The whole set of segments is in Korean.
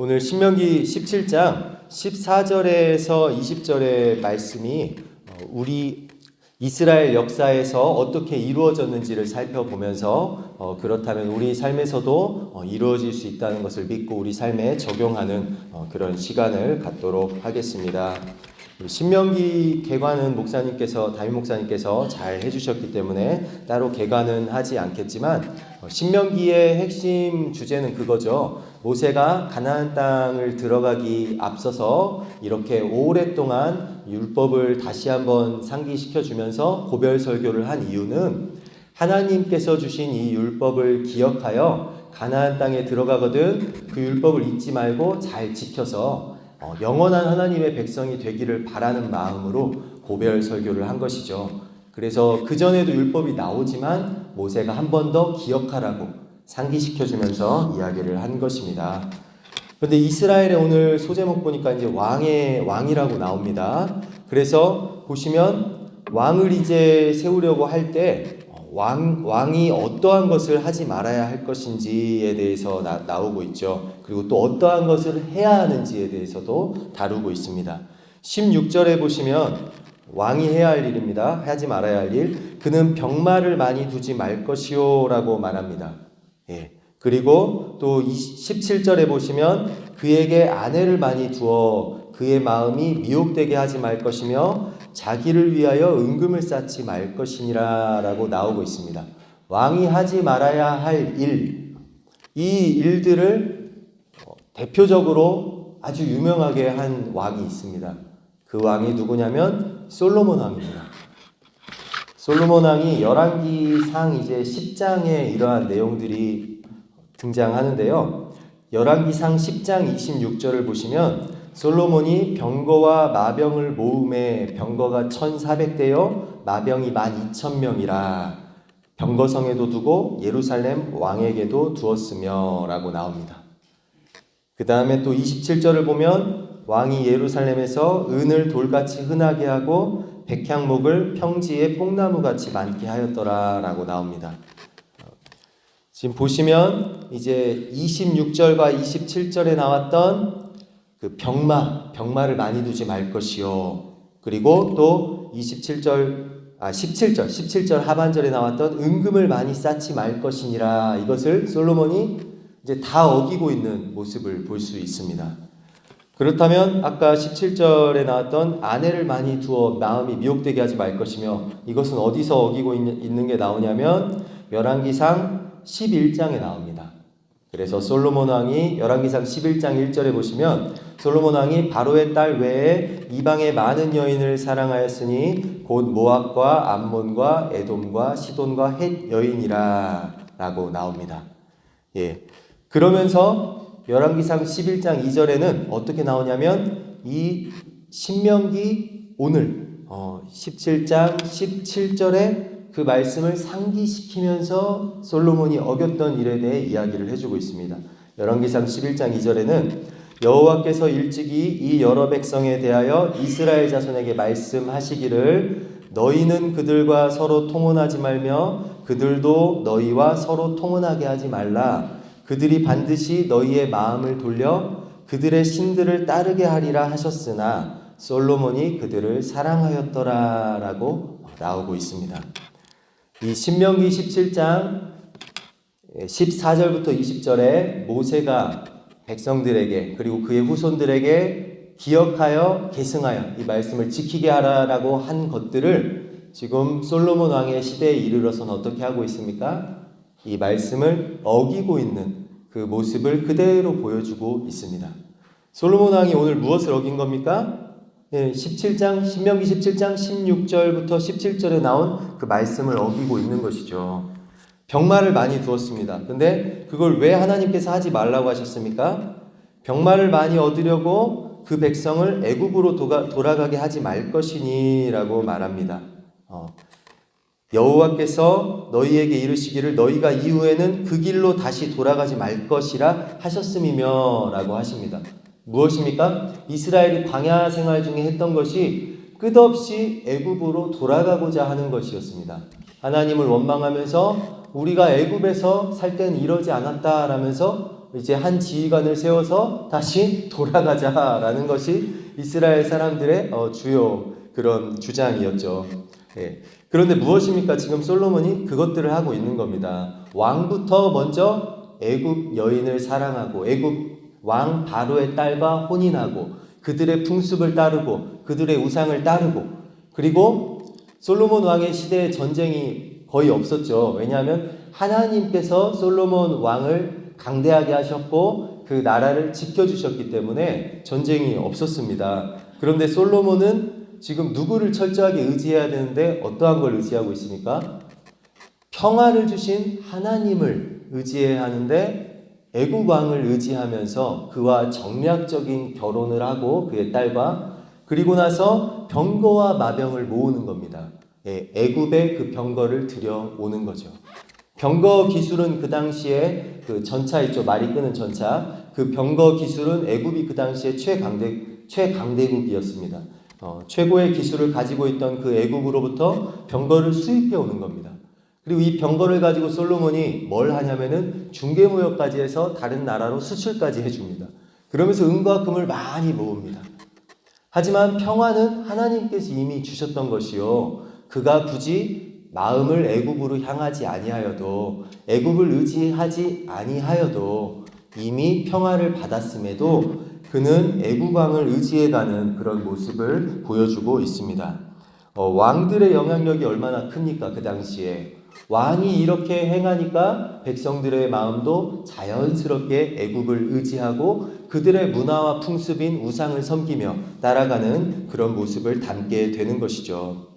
오늘 신명기 17장 14절에서 20절의 말씀이 우리 이스라엘 역사에서 어떻게 이루어졌는지를 살펴보면서 그렇다면 우리 삶에서도 이루어질 수 있다는 것을 믿고 우리 삶에 적용하는 그런 시간을 갖도록 하겠습니다. 신명기 개관은 담임 목사님께서 잘 해주셨기 때문에 따로 개관은 하지 않겠지만 신명기의 핵심 주제는 그거죠. 모세가 가나안 땅을 들어가기 앞서서 이렇게 오랫동안 율법을 다시 한번 상기시켜 주면서 고별 설교를 한 이유는 하나님께서 주신 이 율법을 기억하여 가나안 땅에 들어가거든 그 율법을 잊지 말고 잘 지켜서 영원한 하나님의 백성이 되기를 바라는 마음으로 고별 설교를 한 것이죠. 그래서 그전에도 율법이 나오지만 모세가 한 번 더 기억하라고 상기시켜주면서 이야기를 한 것입니다. 그런데 이스라엘의 오늘 소제목 보니까 이제 왕이라고 나옵니다. 그래서 보시면 왕을 이제 세우려고 할 때 왕이 어떠한 것을 하지 말아야 할 것인지에 대해서 나오고 있죠. 그리고 또 어떠한 것을 해야 하는지에 대해서도 다루고 있습니다. 16절에 보시면 왕이 해야 할 일입니다. 하지 말아야 할 일. 그는 병마를 많이 두지 말 것이요 라고 말합니다. 그리고 또 17절에 보시면 그에게 아내를 많이 두어 그의 마음이 미혹되게 하지 말 것이며 자기를 위하여 은금을 쌓지 말 것이니라 라고 나오고 있습니다. 왕이 하지 말아야 할 일, 이 일들을 대표적으로 아주 유명하게 한 왕이 있습니다. 그 왕이 누구냐면 솔로몬 왕입니다. 솔로몬 왕이 열왕기상 이제 10장에 이러한 내용들이 등장하는데요. 열왕기상 10장 26절을 보시면 솔로몬이 병거와 마병을 모음에 병거가 1400대여 마병이 12,000명이라 병거성에도 두고 예루살렘 왕에게도 두었으며 라고 나옵니다. 그 다음에 또 27절을 보면 왕이 예루살렘에서 은을 돌같이 흔하게 하고 백향목을 평지에 뽕나무같이 많게 하였더라 라고 나옵니다. 지금 보시면 이제 26절과 27절에 나왔던 그 병마를 많이 두지 말 것이요. 그리고 또 17절 하반절에 나왔던 은금을 많이 쌓지 말 것이니라. 이것을 솔로몬이 이제 다 어기고 있는 모습을 볼 수 있습니다. 그렇다면 아까 17절에 나왔던 아내를 많이 두어 마음이 미혹되게 하지 말 것이며 이것은 어디서 어기고 있는 게 나오냐면 열왕기상 11장에 나옵니다. 그래서 솔로몬 왕이 열왕기상 11장 1절에 보시면 솔로몬 왕이 바로의 딸 외에 이방의 많은 여인을 사랑하였으니 곧 모압과 암몬과 에돔과 시돈과 헷 여인이라 라고 나옵니다. 그러면서 열왕기상 11장 2절에는 어떻게 나오냐면 이 신명기 오늘 17장 17절에 그 말씀을 상기시키면서 솔로몬이 어겼던 일에 대해 이야기를 해주고 있습니다. 열왕기상 11장 2절에는 여호와께서 일찍이 이 여러 백성에 대하여 이스라엘 자손에게 말씀하시기를 너희는 그들과 서로 통혼하지 말며 그들도 너희와 서로 통혼하게 하지 말라. 그들이 반드시 너희의 마음을 돌려 그들의 신들을 따르게 하리라 하셨으나 솔로몬이 그들을 사랑하였더라 라고 나오고 있습니다. 이 신명기 17장 14절부터 20절에 모세가 백성들에게 그리고 그의 후손들에게 기억하여 계승하여 이 말씀을 지키게 하라라고 한 것들을 지금 솔로몬 왕의 시대에 이르러서는 어떻게 하고 있습니까? 이 말씀을 어기고 있는 그 모습을 그대로 보여주고 있습니다. 솔로몬 왕이 오늘 무엇을 어긴 겁니까? 신명기 17장 16절부터 17절에 나온 그 말씀을 어기고 있는 것이죠. 병마를 많이 두었습니다. 근데 그걸 왜 하나님께서 하지 말라고 하셨습니까? 병마를 많이 얻으려고 그 백성을 애굽으로 돌아가게 하지 말 것이니 라고 말합니다. 여호와께서 너희에게 이르시기를 너희가 이후에는 그 길로 다시 돌아가지 말 것이라 하셨음이며 라고 하십니다. 무엇입니까? 이스라엘이 광야 생활 중에 했던 것이 끝없이 애굽으로 돌아가고자 하는 것이었습니다. 하나님을 원망하면서 우리가 애굽에서 살 때는 이러지 않았다라면서 이제 한 지휘관을 세워서 다시 돌아가자라는 것이 이스라엘 사람들의 주요 그런 주장이었죠. 예. 그런데 무엇입니까? 지금 솔로몬이 그것들을 하고 있는 겁니다. 왕부터 먼저 애굽 여인을 사랑하고 애굽 왕 바로의 딸과 혼인하고 그들의 풍습을 따르고 그들의 우상을 따르고, 그리고 솔로몬 왕의 시대에 전쟁이 거의 없었죠. 왜냐하면 하나님께서 솔로몬 왕을 강대하게 하셨고 그 나라를 지켜주셨기 때문에 전쟁이 없었습니다. 그런데 솔로몬은 지금 누구를 철저하게 의지해야 되는데 어떠한 걸 의지하고 있습니까? 평화를 주신 하나님을 의지해야 하는데 애굽 왕을 의지하면서 그와 정략적인 결혼을 하고 그의 딸과, 그리고 나서 병거와 마병을 모으는 겁니다. 예, 애굽의 그 병거를 들여오는 거죠. 병거 기술은 그 당시에 그 전차 있죠. 말이 끄는 전차. 그 병거 기술은 애굽이 그 당시에 최강대국이었습니다. 최고의 기술을 가지고 있던 그 애굽으로부터 병거를 수입해 오는 겁니다. 그리고 이 병거를 가지고 솔로몬이 뭘 하냐면은 중개무역까지 해서 다른 나라로 수출까지 해줍니다. 그러면서 은과 금을 많이 모읍니다. 하지만 평화는 하나님께서 이미 주셨던 것이요, 그가 굳이 마음을 애굽으로 향하지 아니하여도, 애굽을 의지하지 아니하여도 이미 평화를 받았음에도 그는 애굽 왕을 의지해가는 그런 모습을 보여주고 있습니다. 왕들의 영향력이 얼마나 큽니까? 그 당시에 왕이 이렇게 행하니까 백성들의 마음도 자연스럽게 애굽을 의지하고 그들의 문화와 풍습인 우상을 섬기며 따라가는 그런 모습을 담게 되는 것이죠.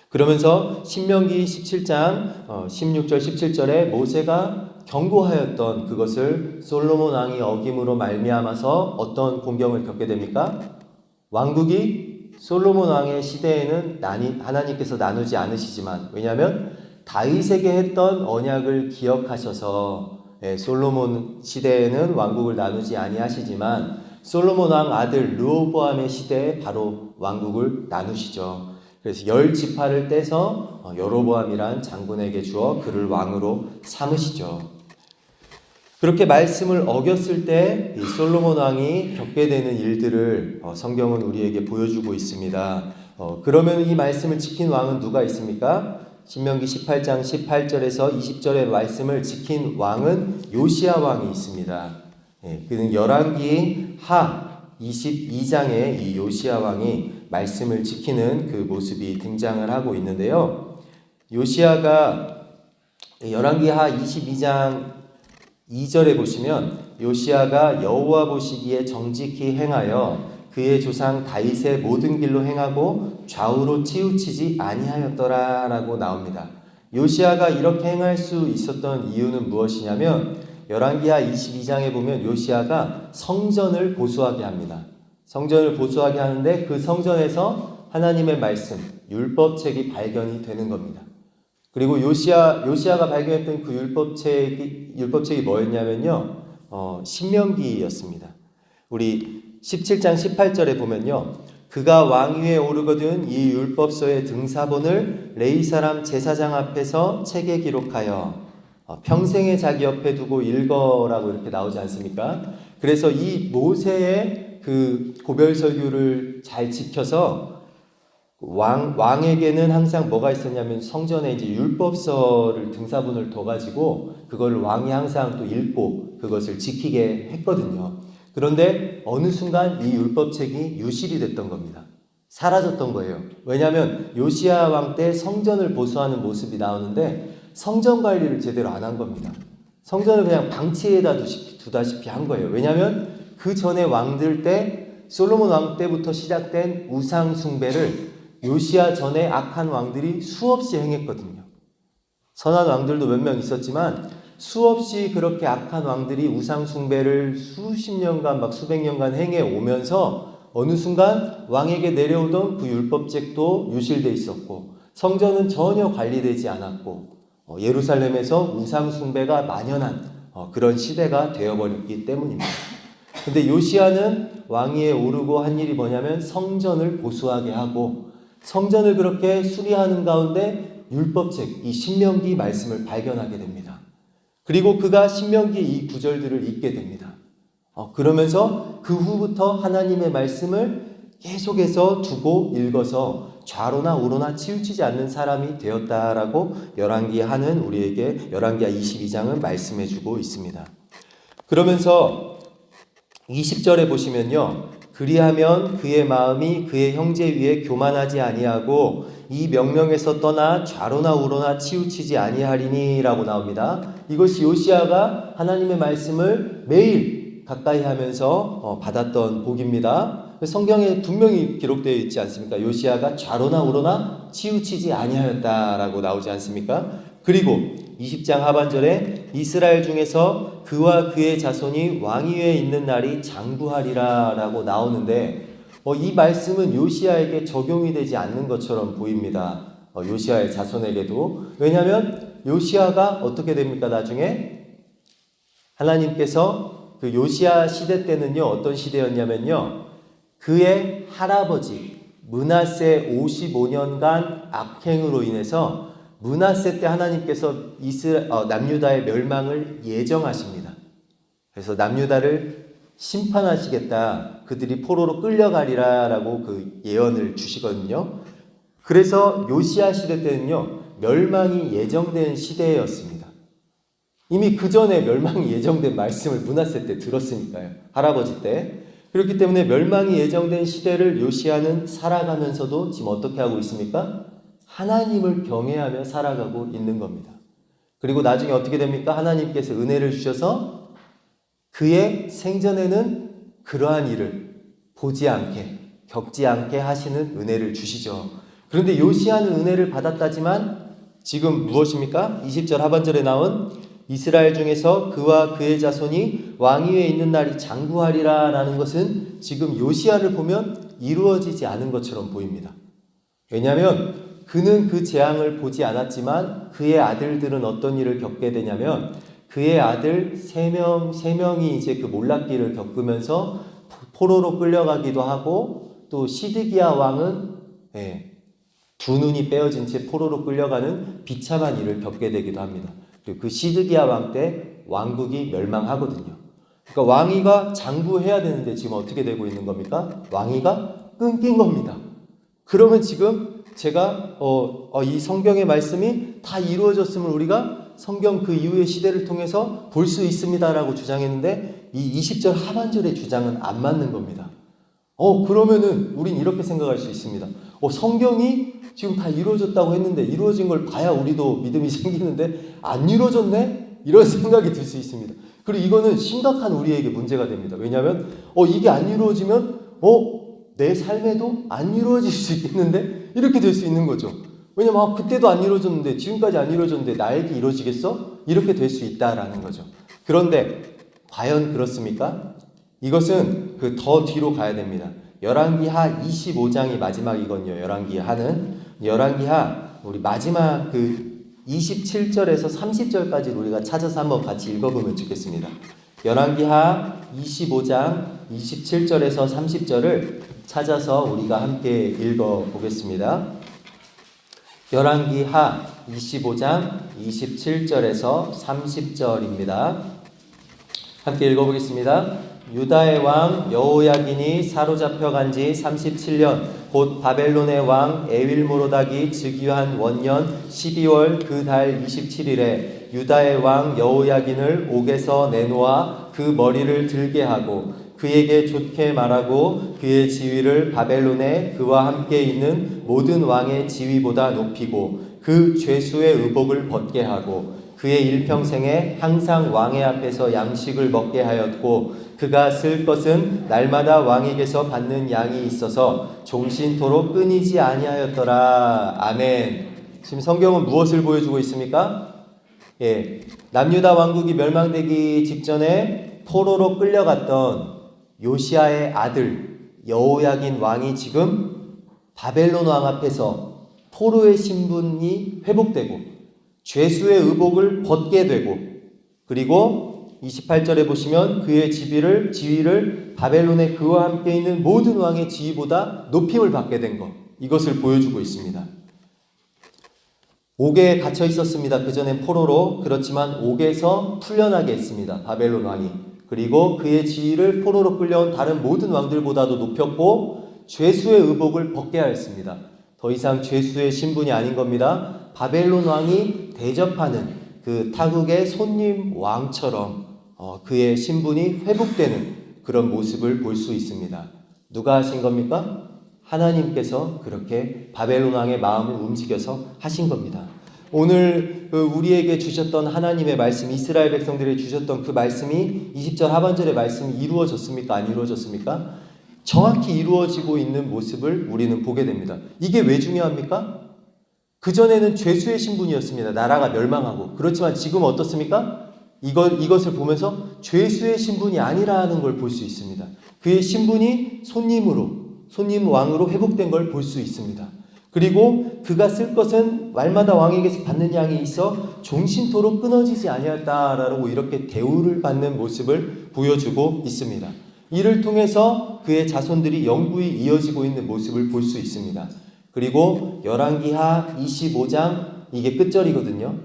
그러면서 신명기 17장 16절 17절에 모세가 경고하였던 그것을 솔로몬 왕이 어김으로 말미암아서 어떤 공경을 겪게 됩니까? 왕국이 솔로몬 왕의 시대에는 하나님께서 나누지 않으시지만, 왜냐하면 다윗에게 했던 언약을 기억하셔서 솔로몬 시대에는 왕국을 나누지 아니하시지만 솔로몬 왕 아들 르호보암의 시대에 바로 왕국을 나누시죠. 그래서 10지파를 떼서 여로보암이란 장군에게 주어 그를 왕으로 삼으시죠. 그렇게 말씀을 어겼을 때 이 솔로몬 왕이 겪게 되는 일들을 성경은 우리에게 보여주고 있습니다. 그러면 이 말씀을 지킨 왕은 누가 있습니까? 신명기 18장 18절에서 20절의 말씀을 지킨 왕은 요시야 왕이 있습니다. 그는 열왕기 하 22장에 이 요시야 왕이 말씀을 지키는 그 모습이 등장을 하고 있는데요. 요시야가 열왕기 하 22장 2절에 보시면 요시야가 여호와 보시기에 정직히 행하여 그의 조상 다윗의 모든 길로 행하고 좌우로 치우치지 아니하였더라 라고 나옵니다. 요시야가 이렇게 행할 수 있었던 이유는 무엇이냐면 열왕기하 22장에 보면 요시야가 성전을 보수하게 합니다. 성전을 보수하게 하는데 그 성전에서 하나님의 말씀, 율법책이 발견이 되는 겁니다. 그리고 요시야가 발견했던 그 율법책이 뭐였냐면요, 신명기였습니다. 우리 17장 18절에 보면요, 그가 왕위에 오르거든 이 율법서의 등사본을 레위 사람 제사장 앞에서 책에 기록하여 평생에 자기 옆에 두고 읽어라고 이렇게 나오지 않습니까? 그래서 이 모세의 그 고별설교를 잘 지켜서 왕에게는 항상 뭐가 있었냐면 성전에 이제 율법서를 등사본을 둬가지고 그걸 왕이 항상 또 읽고 그것을 지키게 했거든요. 그런데 어느 순간 이 율법책이 유실이 됐던 겁니다. 사라졌던 거예요. 왜냐하면 요시야 왕 때 성전을 보수하는 모습이 나오는데 성전 관리를 제대로 안 한 겁니다. 성전을 그냥 방치에다 두다시피 한 거예요. 왜냐하면 그 전에 왕들 때 솔로몬 왕 때부터 시작된 우상 숭배를 요시야 전에 악한 왕들이 수없이 행했거든요. 선한 왕들도 몇 명 있었지만 수없이 그렇게 악한 왕들이 우상 숭배를 수십 년간 막 수백 년간 행해 오면서 어느 순간 왕에게 내려오던 그 율법책도 유실돼 있었고 성전은 전혀 관리되지 않았고 예루살렘에서 우상 숭배가 만연한 그런 시대가 되어버렸기 때문입니다. 근데 요시야는 왕위에 오르고 한 일이 뭐냐면 성전을 보수하게 하고 성전을 그렇게 수리하는 가운데 율법책, 이 신명기 말씀을 발견하게 됩니다. 그리고 그가 신명기 이 구절들을 읽게 됩니다. 그러면서 그 후부터 하나님의 말씀을 계속해서 두고 읽어서 좌로나 우로나 치우치지 않는 사람이 되었다라고 열왕기하는 우리에게 열왕기하 22장은 말씀해주고 있습니다. 그러면서 20절에 보시면요, 그리하면 그의 마음이 그의 형제 위에 교만하지 아니하고 이 명령에서 떠나 좌로나 우로나 치우치지 아니하리니라고 나옵니다. 이것이 요시야가 하나님의 말씀을 매일 가까이 하면서 받았던 복입니다. 성경에 분명히 기록되어 있지 않습니까? 요시야가 좌로나 우로나 치우치지 아니하였다라고 나오지 않습니까? 그리고 20장 하반절에 이스라엘 중에서 그와 그의 자손이 왕위에 있는 날이 장구하리라 라고 나오는데 이 말씀은 요시야에게 적용이 되지 않는 것처럼 보입니다. 요시야의 자손에게도. 왜냐하면 요시야가 어떻게 됩니까? 나중에 하나님께서 그 요시야 시대 때는요, 어떤 시대였냐면요, 그의 할아버지 므낫세 55년간 악행으로 인해서 므낫세 때 하나님께서 남유다의 멸망을 예정하십니다. 그래서 남유다를 심판하시겠다, 그들이 포로로 끌려가리라 라고 그 예언을 주시거든요. 그래서 요시야 시대 때는요, 멸망이 예정된 시대였습니다. 이미 그 전에 멸망이 예정된 말씀을 므낫세 때 들었으니까요, 할아버지 때. 그렇기 때문에 멸망이 예정된 시대를 요시야는 살아가면서도 지금 어떻게 하고 있습니까? 하나님을 경외하며 살아가고 있는 겁니다. 그리고 나중에 어떻게 됩니까? 하나님께서 은혜를 주셔서 그의 생전에는 그러한 일을 보지 않게, 겪지 않게 하시는 은혜를 주시죠. 그런데 요시야는 은혜를 받았다지만 지금 무엇입니까? 20절 하반절에 나온 이스라엘 중에서 그와 그의 자손이 왕위에 있는 날이 장구하리라 라는 것은 지금 요시야를 보면 이루어지지 않은 것처럼 보입니다. 왜냐하면 그는 그 재앙을 보지 않았지만 그의 아들들은 어떤 일을 겪게 되냐면 그의 아들 세 명이 이제 그 몰락기를 겪으면서 포로로 끌려가기도 하고, 또 시드기야 왕은 두 눈이 빼어진 채 포로로 끌려가는 비참한 일을 겪게 되기도 합니다. 그 시드기야 왕 때 왕국이 멸망하거든요. 그러니까 왕위가 장구해야 되는데 지금 어떻게 되고 있는 겁니까? 왕위가 끊긴 겁니다. 그러면 지금 제가 이 성경의 말씀이 다 이루어졌음을 우리가 성경 그 이후의 시대를 통해서 볼 수 있습니다라고 주장했는데 이 20절 하반절의 주장은 안 맞는 겁니다. 그러면은 우린 이렇게 생각할 수 있습니다. 성경이 지금 다 이루어졌다고 했는데 이루어진 걸 봐야 우리도 믿음이 생기는데 안 이루어졌네? 이런 생각이 들 수 있습니다. 그리고 이거는 심각한 우리에게 문제가 됩니다. 왜냐하면 이게 안 이루어지면 내 삶에도 안 이루어질 수 있겠는데? 이렇게 될 수 있는 거죠. 왜냐면 그때도 안 이루어졌는데, 지금까지 안 이루어졌는데 나에게 이루어지겠어? 이렇게 될 수 있다라는 거죠. 그런데 과연 그렇습니까? 이것은 더 뒤로 가야 됩니다. 열왕기하 25장이 마지막이거든요. 열왕기하 우리 마지막 27절에서 30절까지 우리가 찾아서 한번 같이 읽어보면 좋겠습니다. 열왕기하 25장 27절에서 30절을 찾아서 우리가 함께 읽어보겠습니다. 열왕기하 25장 27절에서 30절입니다. 함께 읽어보겠습니다. 유다의 왕 여호야긴이 사로잡혀간 지 37년 곧 바벨론의 왕 에윌모로닥이 즉위한 원년 12월 그 달 27일에 유다의 왕 여호야긴을 옥에서 내놓아 그 머리를 들게 하고 그에게 좋게 말하고 그의 지위를 바벨론에 그와 함께 있는 모든 왕의 지위보다 높이고 그 죄수의 의복을 벗게 하고 그의 일평생에 항상 왕의 앞에서 양식을 먹게 하였고 그가 쓸 것은 날마다 왕에게서 받는 양이 있어서 종신토록 끊이지 아니하였더라. 아멘. 지금 성경은 무엇을 보여주고 있습니까? 남유다 왕국이 멸망되기 직전에 포로로 끌려갔던 요시야의 아들 여호야긴 왕이 지금 바벨론 왕 앞에서 포로의 신분이 회복되고 죄수의 의복을 벗게 되고, 그리고 28절에 보시면 그의 지위를 바벨론의 그와 함께 있는 모든 왕의 지위보다 높임을 받게 된 것, 이것을 보여주고 있습니다. 옥에 갇혀 있었습니다. 그전엔 포로로. 그렇지만 옥에서 풀려나게 했습니다. 바벨론 왕이. 그리고 그의 지위를 포로로 끌려온 다른 모든 왕들보다도 높였고 죄수의 의복을 벗게 하였습니다. 더 이상 죄수의 신분이 아닌 겁니다. 바벨론 왕이 대접하는 그 타국의 손님 왕처럼 그의 신분이 회복되는 그런 모습을 볼 수 있습니다. 누가 하신 겁니까? 하나님께서 그렇게 바벨론 왕의 마음을 움직여서 하신 겁니다. 오늘 우리에게 주셨던 하나님의 말씀, 이스라엘 백성들에게 주셨던 그 말씀이 20절 하반절의 말씀이 이루어졌습니까? 안 이루어졌습니까? 정확히 이루어지고 있는 모습을 우리는 보게 됩니다. 이게 왜 중요합니까? 그전에는 죄수의 신분이었습니다. 나라가 멸망하고. 그렇지만 지금 어떻습니까? 이것을 보면서 죄수의 신분이 아니라는 걸 볼 수 있습니다. 그의 신분이 손님 왕으로 회복된 걸 볼 수 있습니다. 그리고 그가 쓸 것은 말마다 왕에게서 받는 양이 있어 종신토록 끊어지지 아니하였다라고 이렇게 대우를 받는 모습을 보여주고 있습니다. 이를 통해서 그의 자손들이 영구히 이어지고 있는 모습을 볼 수 있습니다. 그리고 열왕기하 25장 이게 끝절이거든요.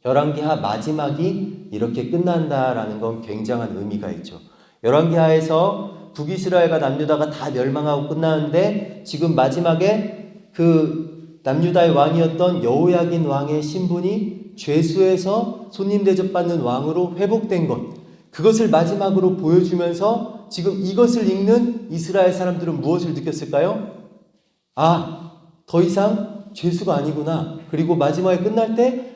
열왕기하 마지막이 이렇게 끝난다라는 건 굉장한 의미가 있죠. 열왕기하에서 북이스라엘과 남유다가 다 멸망하고 끝나는데 지금 마지막에 그 남유다의 왕이었던 여호야긴 왕의 신분이 죄수에서 손님 대접받는 왕으로 회복된 것, 그것을 마지막으로 보여주면서 지금 이것을 읽는 이스라엘 사람들은 무엇을 느꼈을까요? 더 이상 죄수가 아니구나. 그리고 마지막에 끝날 때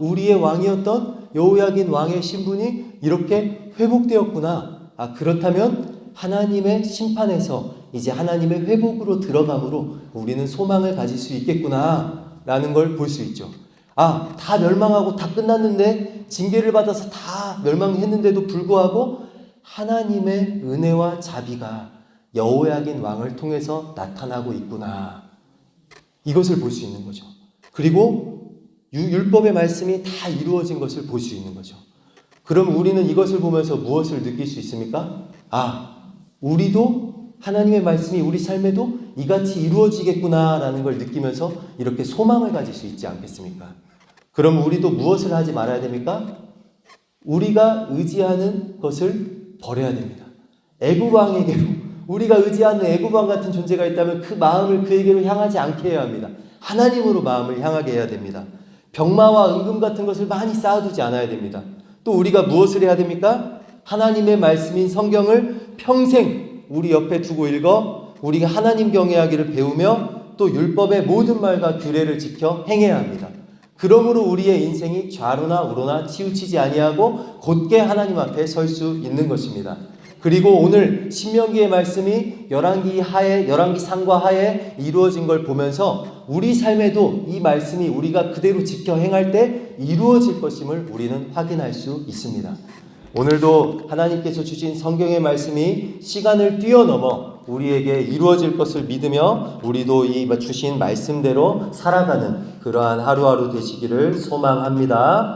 우리의 왕이었던 여호야긴 왕의 신분이 이렇게 회복되었구나. 그렇다면 하나님의 심판에서 이제 하나님의 회복으로 들어감으로 우리는 소망을 가질 수 있겠구나 라는 걸 볼 수 있죠. 다 멸망하고 다 끝났는데 징계를 받아서 다 멸망했는데도 불구하고 하나님의 은혜와 자비가 여호야긴 왕을 통해서 나타나고 있구나. 이것을 볼 수 있는 거죠. 그리고 율법의 말씀이 다 이루어진 것을 볼 수 있는 거죠. 그럼 우리는 이것을 보면서 무엇을 느낄 수 있습니까? 우리도 하나님의 말씀이 우리 삶에도 이같이 이루어지겠구나라는 걸 느끼면서 이렇게 소망을 가질 수 있지 않겠습니까? 그럼 우리도 무엇을 하지 말아야 됩니까? 우리가 의지하는 것을 버려야 됩니다. 애굽 왕에게로 우리가 의지하는 애굽 왕 같은 존재가 있다면 그 마음을 그에게로 향하지 않게 해야 합니다. 하나님으로 마음을 향하게 해야 됩니다. 병마와 은금 같은 것을 많이 쌓아두지 않아야 됩니다. 또 우리가 무엇을 해야 됩니까? 하나님의 말씀인 성경을 평생 우리 옆에 두고 읽어 우리가 하나님 경외하기를 배우며 또 율법의 모든 말과 규례를 지켜 행해야 합니다. 그러므로 우리의 인생이 좌로나 우로나 치우치지 아니하고 곧게 하나님 앞에 설 수 있는 것입니다. 그리고 오늘 신명기의 말씀이 열왕기 상과 하에 이루어진 걸 보면서 우리 삶에도 이 말씀이 우리가 그대로 지켜 행할 때 이루어질 것임을 우리는 확인할 수 있습니다. 오늘도 하나님께서 주신 성경의 말씀이 시간을 뛰어넘어 우리에게 이루어질 것을 믿으며 우리도 이 주신 말씀대로 살아가는 그러한 하루하루 되시기를 소망합니다.